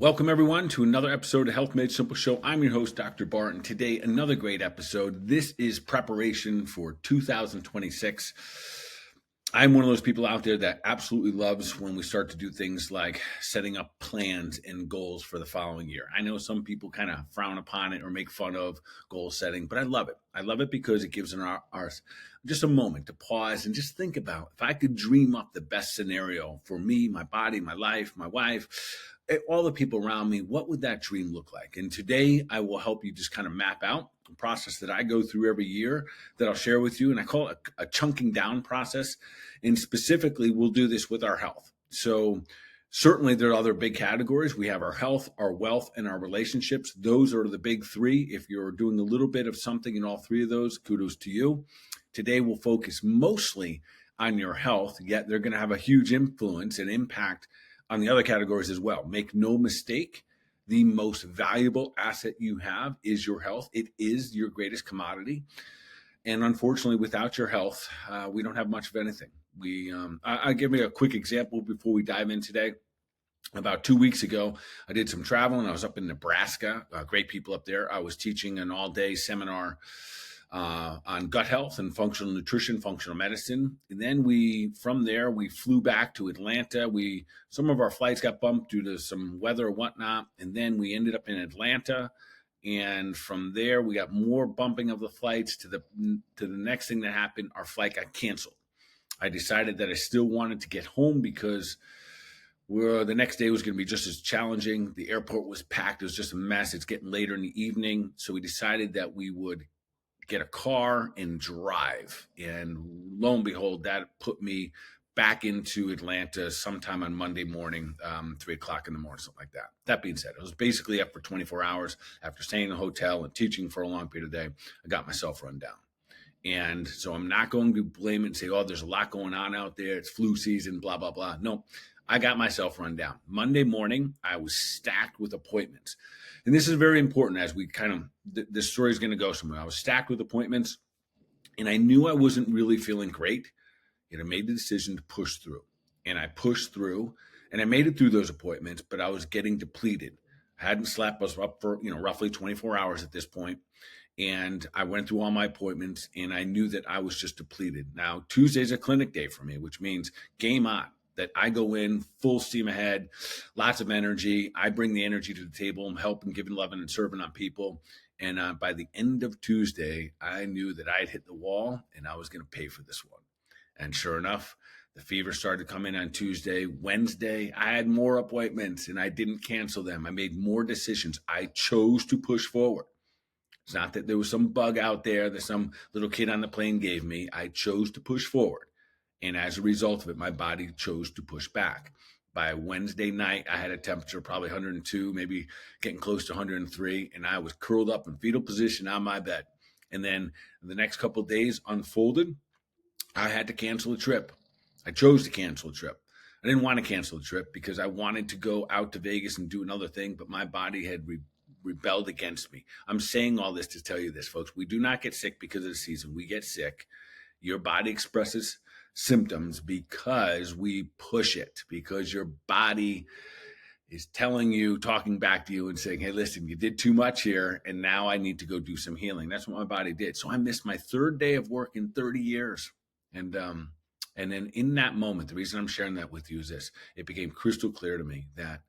Welcome, everyone, to another episode of Health Made Simple Show. I'm your host, Dr. Bart, and today, another great episode. This is preparation for 2026. I'm one of those people out there that absolutely loves when we start to do things like setting up plans and goals for the following year. I know some people kind of frown upon it or make fun of goal setting, but I love it. I love it because it gives our just a moment to pause and just think about if I could dream up the best scenario for me, my body, my life, my wife, all the people around me, what would that dream look like? And today I will help you just kind of map out a process that I go through every year that I'll share with you. And I call it a chunking down process. And specifically, we'll do this with our health. So certainly there are other big categories. We have our health, our wealth, and our relationships. Those are the big three. If you're doing a little bit of something in all three of those, kudos to you. Today we'll focus mostly on your health, yet they're going to have a huge influence and impact on the other categories as well. Make no mistake, the most valuable asset you have is your health. It is your greatest commodity. And unfortunately, without your health, we don't have much of anything. I'll give you a quick example before we dive in today. About 2 weeks ago, I did some traveling. I was up in Nebraska. Great people up there. I was teaching an all-day seminar on gut health and functional nutrition, functional medicine. And then from there, we flew back to Atlanta. Some of our flights got bumped due to some weather or whatnot. And then we ended up in Atlanta. And from there, we got more bumping of the flights to the next thing that happened. Our flight got canceled. I decided that I still wanted to get home because the next day was going to be just as challenging. The airport was packed. It was just a mess. It's getting later in the evening. So we decided that we would get a car and drive. And lo and behold, that put me back into Atlanta sometime on Monday morning, 3 o'clock in the morning, something like that. That being said, I was basically up for 24 hours after staying in a hotel and teaching for a long period of day. I got myself run down. And so I'm not going to blame it and say, oh, there's a lot going on out there. It's flu season, blah, blah, blah. No, I got myself run down. Monday morning, I was stacked with appointments. And this is very important as we this story is going to go somewhere. I was stacked with appointments and I knew I wasn't really feeling great. And I made the decision to push through. And I pushed through and I made it through those appointments, but I was getting depleted. I hadn't slept. I was up for, roughly 24 hours at this point. And I went through all my appointments and I knew that I was just depleted. Now, Tuesday's a clinic day for me, which means game on. That I go in full steam ahead, lots of energy. I bring the energy to the table. I'm helping, giving, loving, and serving on people. And by the end of Tuesday, I knew that I had hit the wall and I was going to pay for this one. And sure enough, the fever started to come in on Tuesday. Wednesday, I had more appointments and I didn't cancel them. I made more decisions. I chose to push forward. It's not that there was some bug out there that some little kid on the plane gave me. I chose to push forward. And as a result of it, my body chose to push back. By Wednesday night, I had a temperature probably 102, maybe getting close to 103, and I was curled up in fetal position on my bed. And then the next couple of days unfolded. I had to cancel a trip. I chose to cancel a trip. I didn't want to cancel the trip because I wanted to go out to Vegas and do another thing, but my body had rebelled against me. I'm saying all this to tell you this, folks. We do not get sick because of the season. We get sick. Your body expresses symptoms because we push it, because your body is telling you, talking back to you and saying, hey, listen, you did too much here and now I need to go do some healing. That's what my body did. So I missed my third day of work in 30 years. And then in that moment, the reason I'm sharing that with you is this: it became crystal clear to me that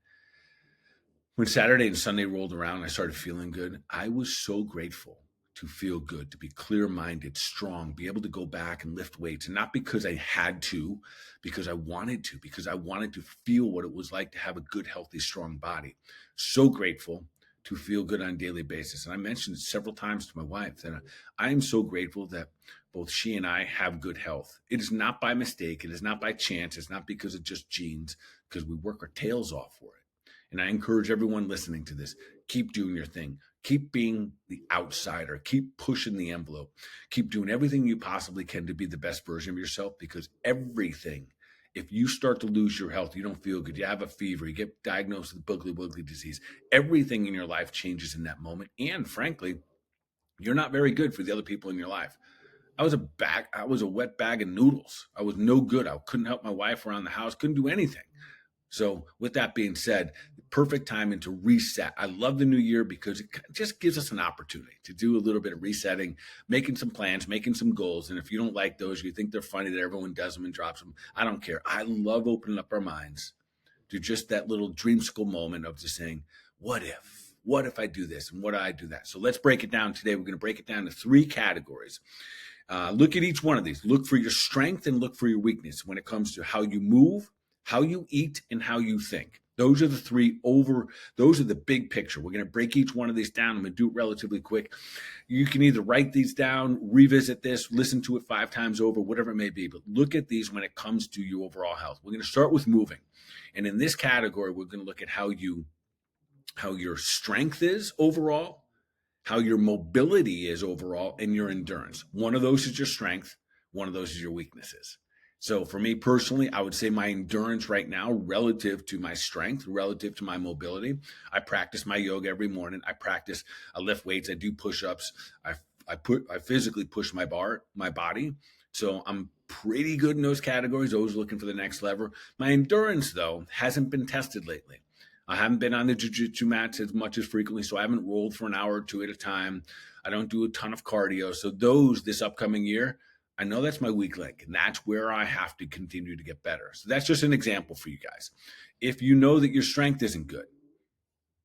when Saturday and Sunday rolled around, I started feeling good. I was so grateful to feel good, to be clear-minded, strong, be able to go back and lift weights. And not because I had to, because I wanted to, because I wanted to feel what it was like to have a good, healthy, strong body. So grateful to feel good on a daily basis. And I mentioned it several times to my wife that I am so grateful that both she and I have good health. It is not by mistake. It is not by chance. It's not because of just genes, because we work our tails off for it. And I encourage everyone listening to this, keep doing your thing. Keep being the outsider. Keep pushing the envelope. Keep doing everything you possibly can to be the best version of yourself, because everything, if you start to lose your health, you don't feel good, you have a fever, you get diagnosed with Wiggly disease, everything in your life changes in that moment. And frankly, you're not very good for the other people in your life. I was a wet bag of noodles. I was no good. I couldn't help my wife around the house, couldn't do anything. So with that being said, perfect timing to reset. I love the new year because it just gives us an opportunity to do a little bit of resetting, making some plans, making some goals. And if you don't like those, you think they're funny that everyone does them and drops them, I don't care. I love opening up our minds to just that little dreamsicle moment of just saying, what if? What if I do this? And what do I do that? So let's break it down today. We're going to break it down to 3 categories. Look at each one of these. Look for your strength and look for your weakness when it comes to how you move, how you eat, and how you think. Those are those are the big picture. We're going to break each one of these down. I'm going to do it relatively quick. You can either write these down, revisit this, listen to it 5 times over, whatever it may be. But look at these when it comes to your overall health. We're going to start with moving. And in this category, we're going to look at how your strength is overall, how your mobility is overall, and your endurance. One of those is your strength. One of those is your weaknesses. So for me personally, I would say my endurance right now relative to my strength, relative to my mobility. I practice my yoga every morning. I lift weights. I do push-ups. I physically push my body. So I'm pretty good in those categories, always looking for the next level. My endurance, though, hasn't been tested lately. I haven't been on the jiu-jitsu mats as much as frequently, so I haven't rolled for an hour or 2 at a time. I don't do a ton of cardio. So this upcoming year, I know that's my weak link, and that's where I have to continue to get better. So that's just an example for you guys. If you know that your strength isn't good,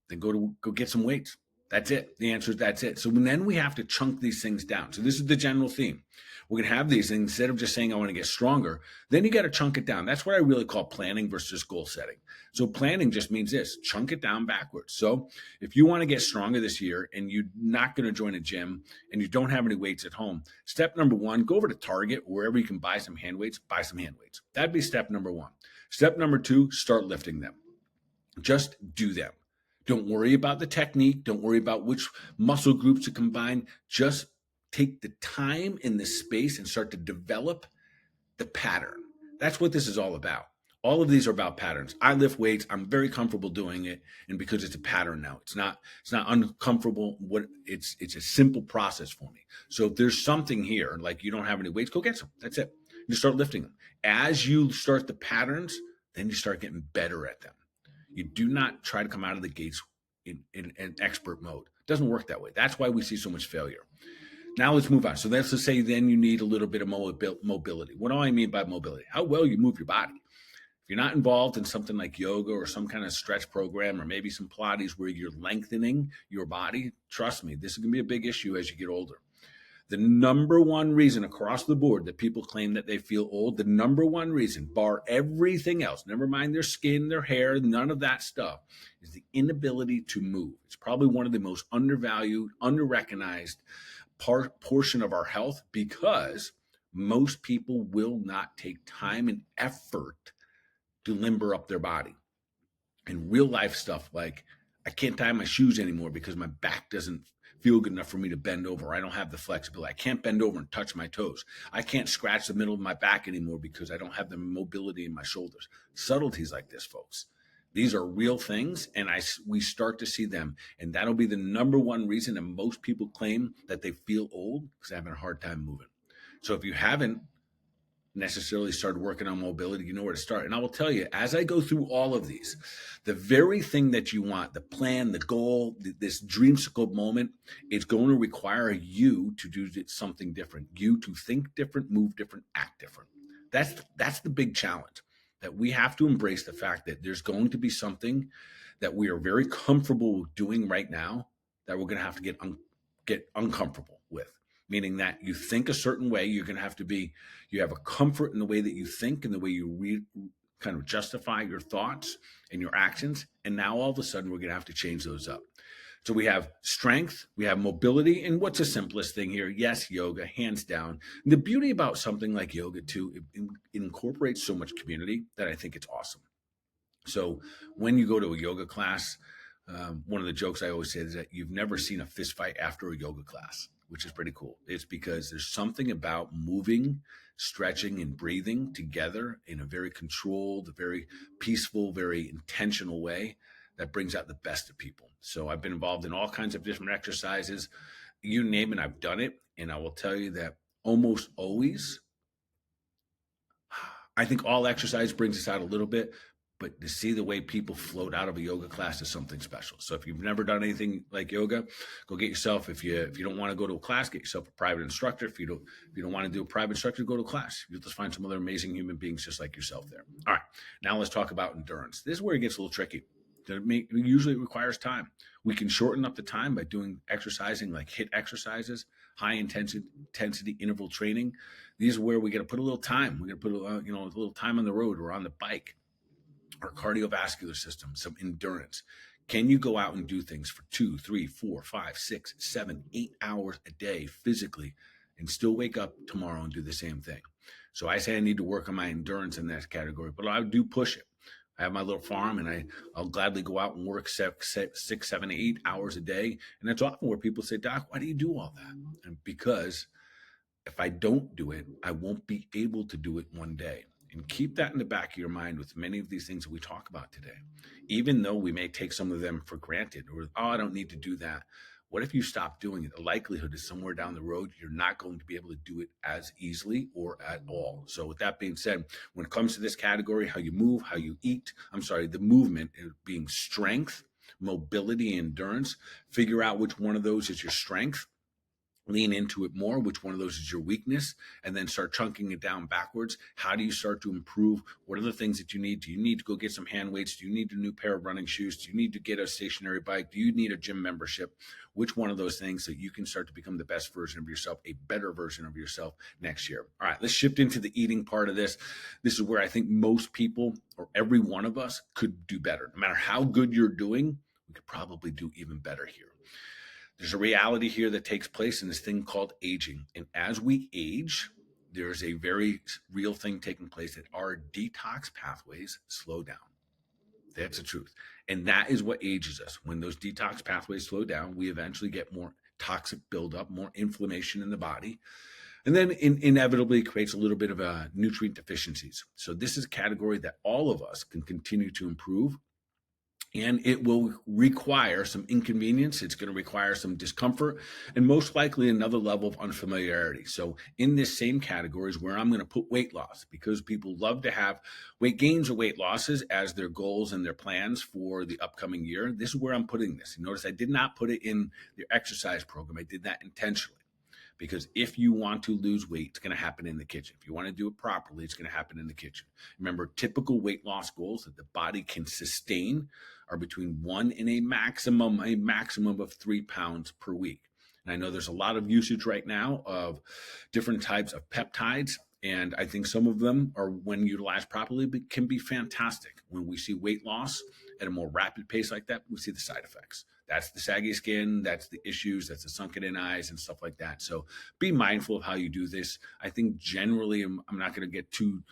then go get some weights. That's it. The answer is that's it. So then we have to chunk these things down. So this is the general theme. We're going to have these, and instead of just saying, I want to get stronger, then you got to chunk it down. That's what I really call planning versus goal setting. So planning just means this, chunk it down backwards. So if you want to get stronger this year and you're not going to join a gym and you don't have any weights at home, step number 1, go over to Target, wherever you can buy some hand weights, buy some hand weights. That'd be step number 1. Step number 2, start lifting them. Just do them. Don't worry about the technique. Don't worry about which muscle groups to combine. Just take the time and the space and start to develop the pattern. That's what this is all about. All of these are about patterns. I lift weights. I'm very comfortable doing it. And because it's a pattern now, it's not uncomfortable. It's a simple process for me. So if there's something here, like you don't have any weights, go get some. That's it. You start lifting them. As you start the patterns, then you start getting better at them. You do not try to come out of the gates in an expert mode. It doesn't work that way. That's why we see so much failure. Now let's move on. So let's just say then you need a little bit of mobility. What do I mean by mobility? How well you move your body. If you're not involved in something like yoga or some kind of stretch program or maybe some Pilates where you're lengthening your body, trust me, this is going to be a big issue as you get older. The number one reason across the board that people claim that they feel old, the number one reason, bar everything else, never mind their skin, their hair, none of that stuff, is the inability to move. It's probably one of the most undervalued, underrecognized portion of our health because most people will not take time and effort to limber up their body. And real life stuff like I can't tie my shoes anymore because my back doesn't feel good enough for me to bend over. I don't have the flexibility. I can't bend over and touch my toes. I can't scratch the middle of my back anymore because I don't have the mobility in my shoulders. Subtleties like this, folks. These are real things, and we start to see them. And that'll be the number one reason that most people claim that they feel old because they're having a hard time moving. So if you haven't necessarily started working on mobility, you know where to start. And I will tell you, as I go through all of these, the very thing that you want, the plan, the goal, this dreamsicle moment, is going to require you to do something different, you to think different, move different, act different. That's the big challenge, that we have to embrace the fact that there's going to be something that we are very comfortable doing right now that we're going to have to get uncomfortable with. Meaning that you think a certain way, you're going to have to you have a comfort in the way that you think and the way you kind of justify your thoughts and your actions. And now all of a sudden, we're going to have to change those up. So we have strength, we have mobility, and what's the simplest thing here? Yes, yoga, hands down. And the beauty about something like yoga too, it incorporates so much community that I think it's awesome. So when you go to a yoga class, one of the jokes I always say is that you've never seen a fist fight after a yoga class, which is pretty cool. It's because there's something about moving, stretching, and breathing together in a very controlled, very peaceful, very intentional way that brings out the best of people. So I've been involved in all kinds of different exercises. You name it, I've done it. And I will tell you that almost always, I think all exercise brings us out a little bit, but to see the way people float out of a yoga class is something special. So if you've never done anything like yoga, go get yourself. If you don't want to go to a class, get yourself a private instructor. If you don't want to do a private instructor, go to a class. You'll just find some other amazing human beings just like yourself there. All right, now let's talk about endurance. This is where it gets a little tricky. Usually it requires time. We can shorten up the time by doing exercising like HIIT exercises, high intensity interval training. These are where we got to put a little time. We got to put a little time on the road or on the bike. Our cardiovascular system, some endurance. Can you go out and do things for 2, 3, 4, 5, 6, 7, 8 hours a day physically and still wake up tomorrow and do the same thing? So I say I need to work on my endurance in that category, but I do push it. I have my little farm, and I'll gladly go out and work 6, 7, 8 hours a day. And that's often where people say, Doc, why do you do all that? And because if I don't do it, I won't be able to do it one day. And keep that in the back of your mind with many of these things that we talk about today. Even though we may take some of them for granted, or, I don't need to do that. What if you stop doing it? The likelihood is somewhere down the road, you're not going to be able to do it as easily or at all. So with that being said, when it comes to this category, how you move, how you eat, the movement being strength, mobility, endurance, figure out which one of those is your strength. Lean into it more, which one of those is your weakness, and then start chunking it down backwards. How do you start to improve? What are the things that you need? Do you need to go get some hand weights? Do you need a new pair of running shoes? Do you need to get a stationary bike? Do you need a gym membership? Which one of those things so you can start to become the best version of yourself, a better version of yourself next year? All right, let's shift into the eating part of this. This is where I think most people, or every one of us, could do better. No matter how good you're doing, we could probably do even better here. There's a reality here that takes place in this thing called aging. And as we age, there's a very real thing taking place that our detox pathways slow down. That's the truth. And that is what ages us. When those detox pathways slow down, we eventually get more toxic buildup, more inflammation in the body. And then inevitably creates a little bit of nutrient deficiencies. So this is a category that all of us can continue to improve. And it will require some inconvenience. It's going to require some discomfort and most likely another level of unfamiliarity. So in this same category is where I'm going to put weight loss, because people love to have weight gains or weight losses as their goals and their plans for the upcoming year. This is where I'm putting this. You notice I did not put it in the exercise program. I did that intentionally. Because if you want to lose weight, it's going to happen in the kitchen. If you want to do it properly, it's going to happen in the kitchen. Remember, typical weight loss goals that the body can sustain are between 1 and a maximum of 3 pounds per week. And I know there's a lot of usage right now of different types of peptides. And I think some of them are, when utilized properly, can be fantastic. When we see weight loss at a more rapid pace like that, we see the side effects. That's the saggy skin, that's the issues, that's the sunken in eyes and stuff like that. So be mindful of how you do this. I think generally, I'm not going to get too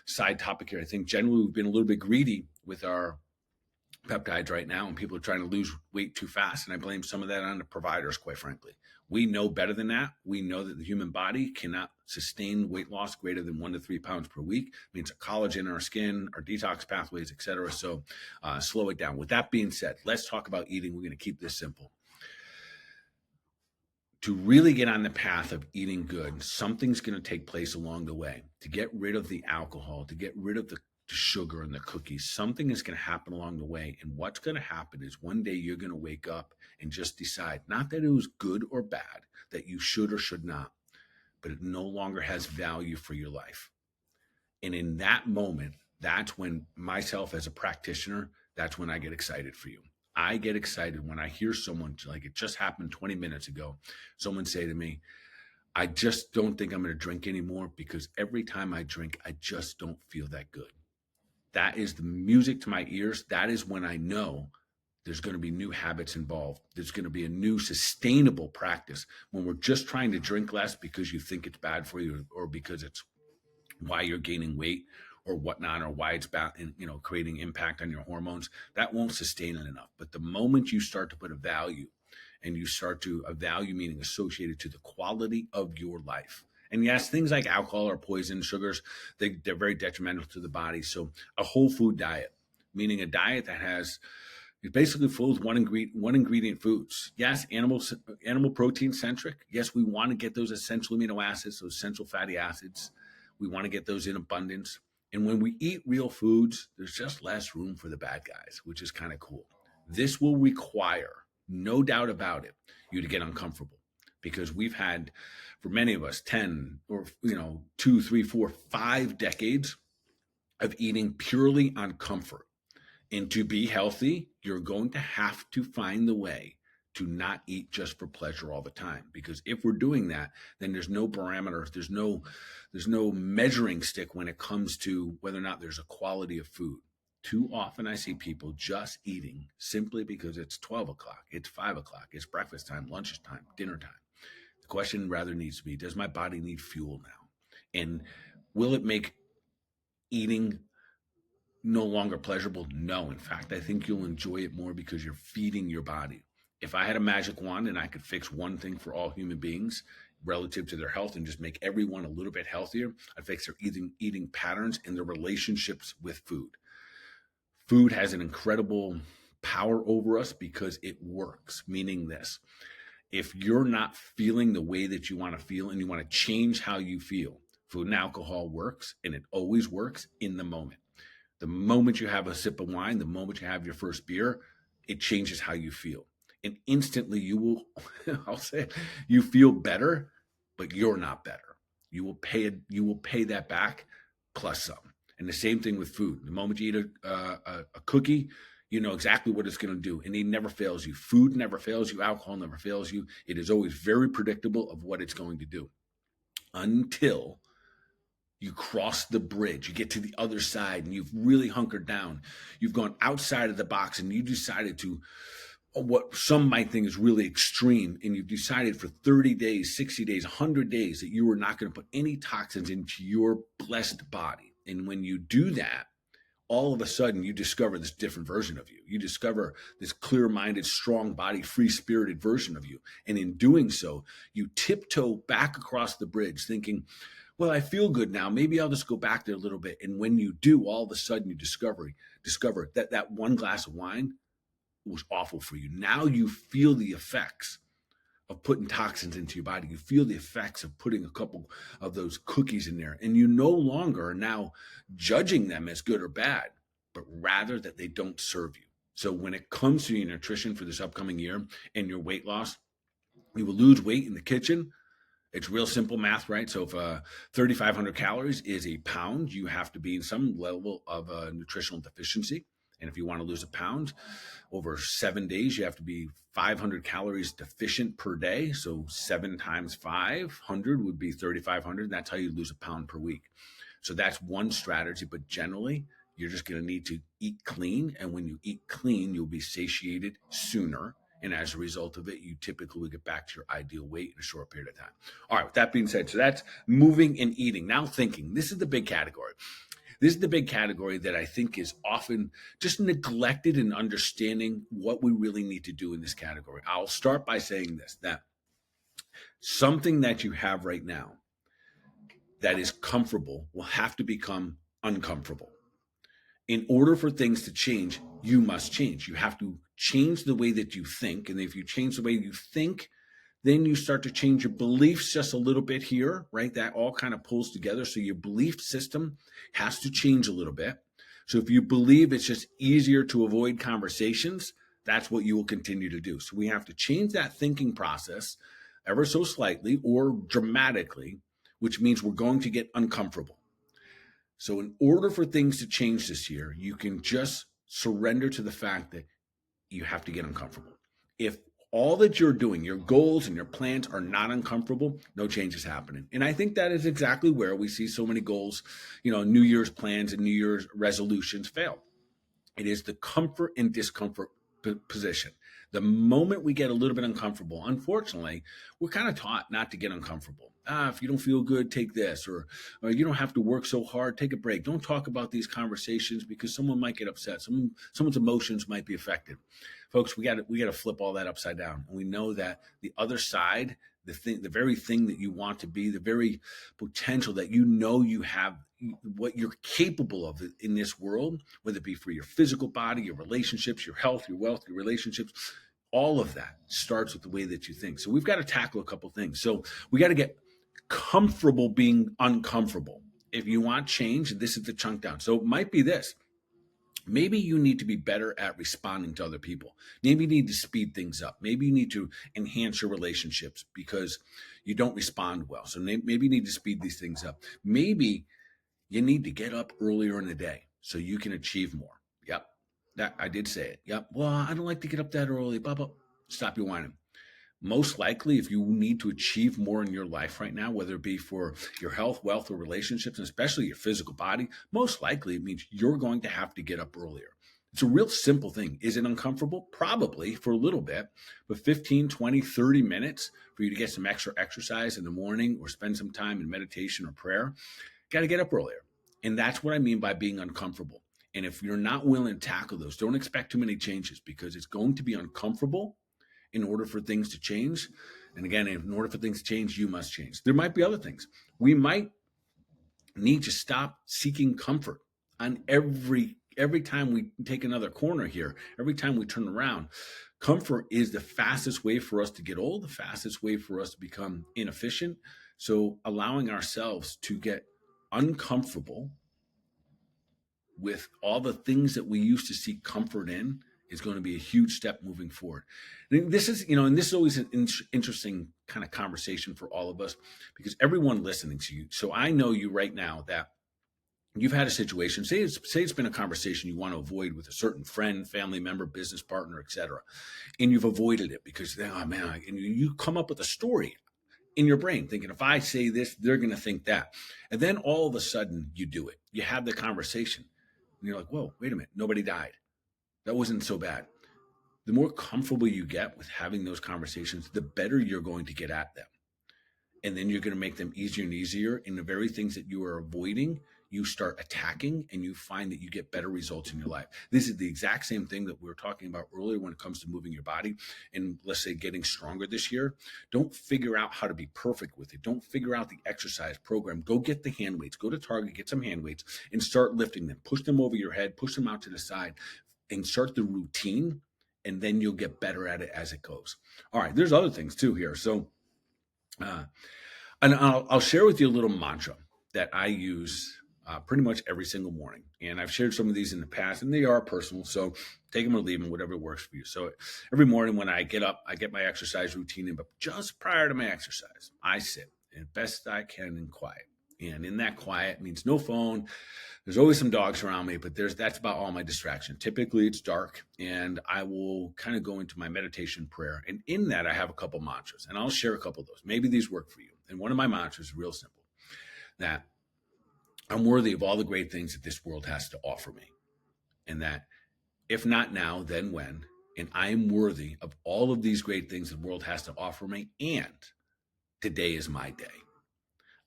side topic here. I think generally we've been a little bit greedy with our peptides right now, and people are trying to lose weight too fast. And I blame some of that on the providers, quite frankly. We know better than that. We know that the human body cannot sustain weight loss greater than 1 to 3 pounds per week. It means collagen in our skin, our detox pathways, et cetera. So slow it down. With that being said, let's talk about eating. We're going to keep this simple. To really get on the path of eating good, something's going to take place along the way. To get rid of the alcohol, to get rid of the sugar and the cookies, something is going to happen along the way. And what's going to happen is one day you're going to wake up and just decide, not that it was good or bad, that you should or should not, but it no longer has value for your life. And in that moment, that's when myself as a practitioner, that's when I get excited for you. I get excited when I hear someone, like it just happened 20 minutes ago, someone say to me, I just don't think I'm going to drink anymore because every time I drink, I just don't feel that good. That is the music to my ears. That is when I know there's going to be new habits involved. There's going to be a new sustainable practice. When we're just trying to drink less because you think it's bad for you, or because it's why you're gaining weight or whatnot, or why it's bad, creating impact on your hormones, that won't sustain it enough. But the moment you start to put a value, and you start to, a value meaning associated to the quality of your life. And yes, things like alcohol or poison, sugars, they're very detrimental to the body. So a whole food diet, meaning a diet that has, it basically full of one ingredient foods. Yes, animal protein centric. Yes, we want to get those essential amino acids, those essential fatty acids. We want to get those in abundance. And when we eat real foods, there's just less room for the bad guys, which is kind of cool. This will require, no doubt about it, you to get uncomfortable, because we've had, for many of us, 10 or 2, 3, 4, 5 decades of eating purely on comfort. And to be healthy, you're going to have to find the way to not eat just for pleasure all the time. Because if we're doing that, then there's no parameter, there's no measuring stick when it comes to whether or not there's a quality of food. Too often I see people just eating simply because it's 12 o'clock, it's 5 o'clock, it's breakfast time, lunch time, dinner time. The question rather needs to be, does my body need fuel now? And will it make eating no longer pleasurable? No. In fact, I think you'll enjoy it more because you're feeding your body. If I had a magic wand and I could fix one thing for all human beings relative to their health and just make everyone a little bit healthier, I'd fix their eating patterns and their relationships with food. Food has an incredible power over us because it works, meaning this: if you're not feeling the way that you want to feel and you want to change how you feel, food and alcohol works, and it always works in the moment. The moment you have a sip of wine, the moment you have your first beer, it changes how you feel. And instantly you will, I'll say it, you feel better, but you're not better. You will pay that back plus some. And the same thing with food. The moment you eat a cookie, you know exactly what it's going to do. And it never fails you. Food never fails you. Alcohol never fails you. It is always very predictable of what it's going to do until you cross the bridge, you get to the other side, and you've really hunkered down. You've gone outside of the box, and you decided to, what some might think is really extreme, and you've decided for 30 days, 60 days, 100 days that you are not going to put any toxins into your blessed body. And when you do that, all of a sudden you discover this different version of you. You discover this clear-minded, strong-bodied, free-spirited version of you. And in doing so, you tiptoe back across the bridge thinking, well, I feel good now. Maybe I'll just go back there a little bit. And when you do, all of a sudden you discover that that one glass of wine was awful for you. Now you feel the effects of putting toxins into your body. You feel the effects of putting a couple of those cookies in there. And you no longer are now judging them as good or bad, but rather that they don't serve you. So when it comes to your nutrition for this upcoming year and your weight loss, you will lose weight in the kitchen. It's real simple math, right? So if 3,500 calories is a pound, you have to be in some level of nutritional deficiency. And if you want to lose a pound over 7 days, you have to be 500 calories deficient per day. So 7 times 500 would be 3,500. That's how you lose a pound per week. So that's one strategy. But generally, you're just going to need to eat clean. And when you eat clean, you'll be satiated sooner. And as a result of it, you typically will get back to your ideal weight in a short period of time. All right, with that being said, so that's moving and eating. Now thinking, this is the big category. This is the big category that I think is often just neglected in understanding what we really need to do in this category. I'll start by saying this, that something that you have right now that is comfortable will have to become uncomfortable. In order for things to change, you must change. You have to change the way that you think. And if you change the way you think, then you start to change your beliefs just a little bit here, right? That all kind of pulls together. So your belief system has to change a little bit. So if you believe it's just easier to avoid conversations, that's what you will continue to do. So we have to change that thinking process ever so slightly or dramatically, which means we're going to get uncomfortable. So in order for things to change this year, you can just surrender to the fact that you have to get uncomfortable. If all that you're doing, your goals and your plans are not uncomfortable, no change is happening. And I think that is exactly where we see so many goals, New Year's plans and New Year's resolutions fail. It is the comfort and discomfort position. The moment we get a little bit uncomfortable, unfortunately, we're kind of taught not to get uncomfortable. If you don't feel good, take this, or you don't have to work so hard, take a break. Don't talk about these conversations because someone might get upset. Someone's emotions might be affected. Folks, we got to flip all that upside down. And we know that the other side, the very thing that you want to be, the very potential that you have, what you're capable of in this world, whether it be for your physical body, your relationships, your health, your wealth, your relationships, all of that starts with the way that you think. So we've got to tackle a couple things. So we got to get comfortable being uncomfortable. If you want change, this is the chunk down. So it might be this. Maybe you need to be better at responding to other people. Maybe you need to speed things up. Maybe you need to enhance your relationships because you don't respond well. So maybe you need to speed these things up. Maybe you need to get up earlier in the day so you can achieve more. Yep. That I did say it. Yep. Well, I don't like to get up that early. Blah, blah. Stop your whining. Most likely, if you need to achieve more in your life right now, whether it be for your health, wealth, or relationships, and especially your physical body, most likely it means you're going to have to get up earlier. It's a real simple thing. Is it uncomfortable? Probably for a little bit, but 15, 20, 30 minutes for you to get some extra exercise in the morning or spend some time in meditation or prayer, got to get up earlier. And that's what I mean by being uncomfortable. And if you're not willing to tackle those, don't expect too many changes because it's going to be uncomfortable in order for things to change. And again, in order for things to change, you must change. There might be other things. We might need to stop seeking comfort on every time we take another corner here, every time we turn around. Comfort is the fastest way for us to get old, the fastest way for us to become inefficient. So allowing ourselves to get uncomfortable with all the things that we used to seek comfort in is going to be a huge step moving forward. And this is, and this is always an interesting kind of conversation for all of us because everyone listening to you. So I know you right now that you've had a situation, say it's been a conversation you want to avoid with a certain friend, family member, business partner, etc. And you've avoided it because, oh man, and you come up with a story in your brain thinking, if I say this, they're going to think that. And then all of a sudden you do it. You have the conversation. And you're like, whoa, wait a minute. Nobody died. That wasn't so bad. The more comfortable you get with having those conversations, the better you're going to get at them. And then you're going to make them easier and easier. And the very things that you are avoiding, you start attacking and you find that you get better results in your life. This is the exact same thing that we were talking about earlier when it comes to moving your body and, let's say, getting stronger this year. Don't figure out how to be perfect with it. Don't figure out the exercise program. Go get the hand weights. Go to Target, get some hand weights and start lifting them. Push them over your head, push them out to the side and start the routine. And then you'll get better at it as it goes. All right, there's other things too here. So, and I'll share with you a little mantra that I use pretty much every single morning. And I've shared some of these in the past, and they are personal. So take them or leave them, whatever works for you. So every morning when I get up, I get my exercise routine in. But just prior to my exercise, I sit as best I can in quiet. And in that quiet means no phone. There's always some dogs around me, but that's about all my distraction. Typically, it's dark, and I will kind of go into my meditation prayer. And in that, I have a couple mantras, and I'll share a couple of those. Maybe these work for you. And one of my mantras is real simple, that I'm worthy of all the great things that this world has to offer me. And that if not now, then when? And I am worthy of all of these great things the world has to offer me. And today is my day.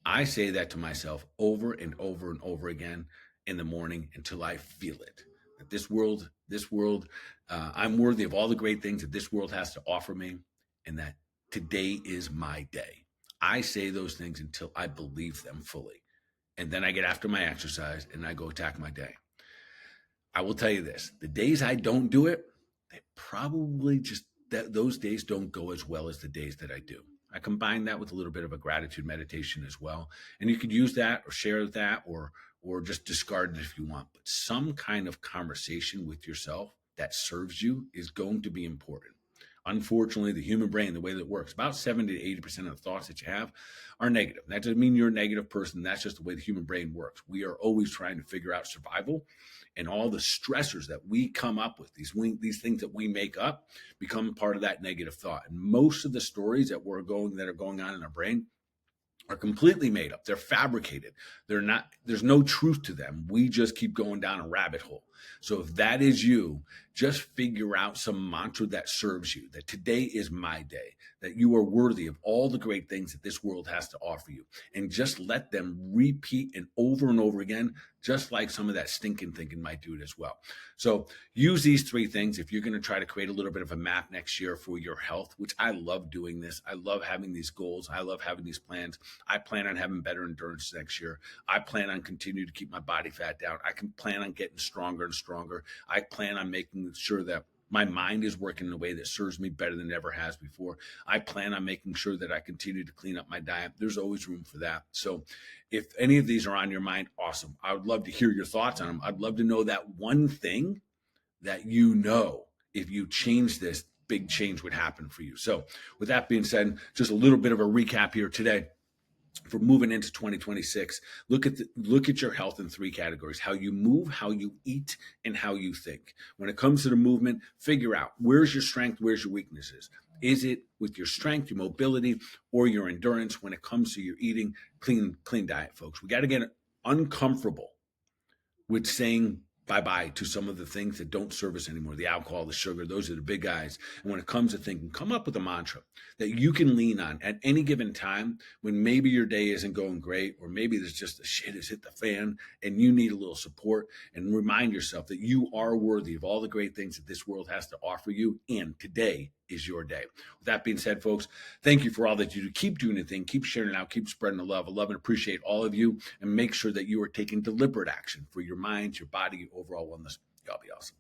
I say that to myself over and over and over again in the morning until I feel it. That this world, I'm worthy of all the great things that this world has to offer me, and that today is my day. I say those things until I believe them fully. And then I get after my exercise and I go attack my day. I will tell you this, the days I don't do it, they probably those days don't go as well as the days that I do. I combine that with a little bit of a gratitude meditation as well. And you could use that or share that or just discard it if you want. But some kind of conversation with yourself that serves you is going to be important. Unfortunately, the human brain, the way that it works, about 70 to 80% of the thoughts that you have are negative. That doesn't mean you're a negative person. That's just the way the human brain works. We are always trying to figure out survival, and all the stressors that we come up with, these things that we make up, become part of that negative thought. And most of the stories that are going on in our brain are completely made up. They're fabricated. There's no truth to them. We just keep going down a rabbit hole. So if that is you, just figure out some mantra that serves you, that today is my day, that you are worthy of all the great things that this world has to offer you. And just let them repeat and over again, just like some of that stinking thinking might do it as well. So use these three things if you're going to try to create a little bit of a map next year for your health, which I love doing this. I love having these goals. I love having these plans. I plan on having better endurance next year. I plan on continuing to keep my body fat down. I can plan on getting stronger and stronger. I plan on making sure that My mind is working in a way that serves me better than it ever has before. I plan on making sure that I continue to clean up my diet. There's always room for that. So if any of these are on your mind, awesome. I would love to hear your thoughts on them. I'd love to know that one thing that if you change this, big change would happen for you. So with that being said, just a little bit of a recap here today. For moving into 2026, look at your health in three categories: how you move, how you eat, and how you think. When it comes to the movement, figure out where's your strength, where's your weaknesses. Is it with your strength, your mobility, or your endurance? When it comes to your eating, clean diet, folks. We got to get uncomfortable with saying bye-bye to some of the things that don't serve us anymore. The alcohol, the sugar, those are the big guys. And when it comes to thinking, come up with a mantra that you can lean on at any given time when maybe your day isn't going great, or maybe there's just the shit has hit the fan and you need a little support, and remind yourself that you are worthy of all the great things that this world has to offer you. And today is your day. With that being said, folks, thank you for all that you do. Keep doing the thing, keep sharing it out, keep spreading the love. I love and appreciate all of you, and make sure that you are taking deliberate action for your minds, your body, your overall wellness. Y'all be awesome.